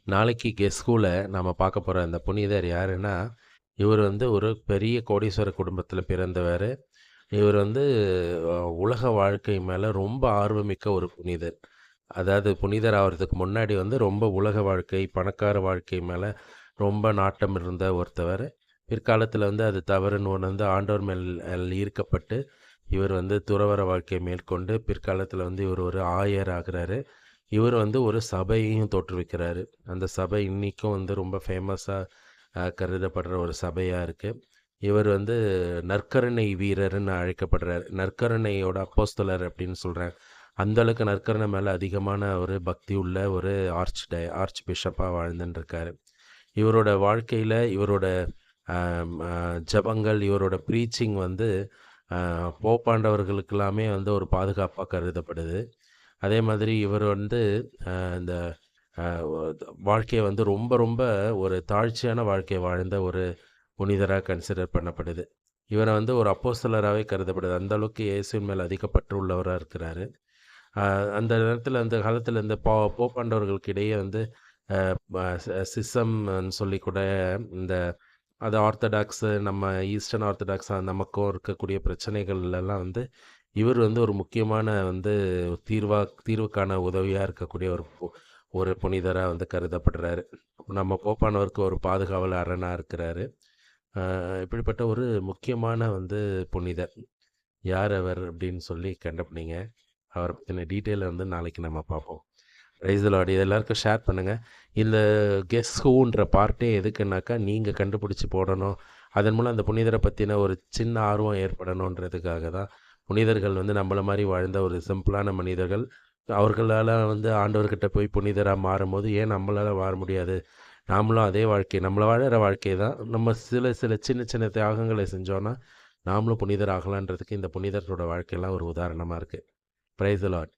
நாளைக்கு கெஸ்கூல நம்ம பார்க்க போற அந்த புனிதர் யாருன்னா, இவர் வந்து ஒரு பெரிய கோடீஸ்வர குடும்பத்தில பிறந்தவரு. இவர் வந்து அ உலக வாழ்க்கை மேல ரொம்ப ஆர்வமிக்க ஒரு புனிதர். அதாவது புனிதர் ஆவறதுக்கு முன்னாடி வந்து ரொம்ப உலக வாழ்க்கை, பணக்கார வாழ்க்கை மேல ரொம்ப நாட்டம் இருந்த ஒருத்தவர். பிற்காலத்தில வந்து அது தவறுன்னு உணர்ந்து ஆண்டவர் மேல் ஈர்க்கப்பட்டு, இவர் வந்து துறவற வாழ்க்கையை மேற்கொண்டு, பிற்காலத்தில வந்து இவர் ஒரு ஆயர் ஆகுறாரு. இவர் வந்து ஒரு சபையையும் தோற்றுவிக்கிறாரு. அந்த சபை இன்னிக்கும் வந்து ரொம்ப ஃபேமஸா கருதப்படுற ஒரு சபையா இருக்கு. இவர் வந்து நற்கருணை வீரர்ன்னு அழைக்கப்படுறார். நற்கருணையோட அப்போஸ்தலர் அப்படின்னு சொல்றாங்க. அந்த அளவுக்கு நற்கருணை மேல அதிகமான ஒரு பக்தி உள்ள ஒரு ஆர்ச் பிஷப்பா வாழ்ந்துன்னு இருக்காரு. இவரோட வாழ்க்கையில இவரோட ஜெபங்கள், இவரோட ப்ரீச்சிங் வந்து போப்பாண்டவர்களுக்கெல்லாமே வந்து ஒரு பாதுகாப்பா கருதப்படுது. அதே மாதிரி இவர் வந்து இந்த அ ஒ வாழ்க்கைய வந்து ரொம்ப ரொம்ப ஒரு தாழ்ச்சியான வாழ்க்கை வாழ்ந்த ஒரு புனிதரா கன்சிடர் பண்ணப்படுது. இவர வந்து ஒரு அப்போஸ்தலராவே கருதப்படுது. அந்த அளவுக்கு இயேசுவின் மேல் அதிக பற்று உள்ளவரா இருக்கிறாரு. அ அந்த நேரத்தில அந்த காலத்தில இந்த போப்பாண்டவர்களுக்கு இடையே வந்து அ ப சிசம்ன்னு சொல்லி கூட இந்த அது ஆர்த்தடாக்ஸு நம்ம ஈஸ்டர்ன் ஆர்த்தடாக்ஸ் நமக்கும் இருக்கக்கூடிய பிரச்சனைகள்லாம் வந்து இவர் வந்து ஒரு முக்கியமான வந்து தீர்வுக்கான உதவியா இருக்கக்கூடிய ஒரு புனிதரா வந்து கருதப்படுறாரு. நம்ம போப்பானவருக்கு ஒரு பாதுகாவல் அரணா இருக்கிறாரு. இப்படிப்பட்ட ஒரு முக்கியமான வந்து புனிதர். யார் அவர் அப்படின்னு சொல்லி கண்டுபிடிங்க. அவர பத்தின டீட்டெயில வந்து நாளைக்கு நம்ம பார்ப்போம். Praise the Lord. இது எல்லாருக்கும் ஷேர் பண்ணுங்க. இந்த கெஸ் ஹூன்ற பார்ட்டே எதுக்குன்னாக்கா, நீங்க கண்டுபிடிச்சு போடணும். அதன் மூலம் அந்த புனிதர பத்தின ஒரு சின்ன ஆர்வம் ஏற்படணுன்றதுக்காக தான். புனிதர்கள் வந்து நம்மள மாரி வாழ்ந்த ஒரு சிம்பிளான மனிதர்கள். அவர்களால வந்து ஆண்டவர்கிட்ட போய் புனிதரா மாறும்போது, ஏன் நம்மளால வாழ முடியாது? நாமளும் அதே வாழ்க்கை நம்மள வாழுற வாழ்க்கை தான். நம்ம சில சில சின்ன சின்ன தியாகங்களை செஞ்சோன்னா, நாமளும் புனிதர் ஆகலான்றதுக்கு இந்த புனிதர்களோட வாழ்க்கைலாம் ஒரு உதாரணமா இருக்கு. Praise the Lord.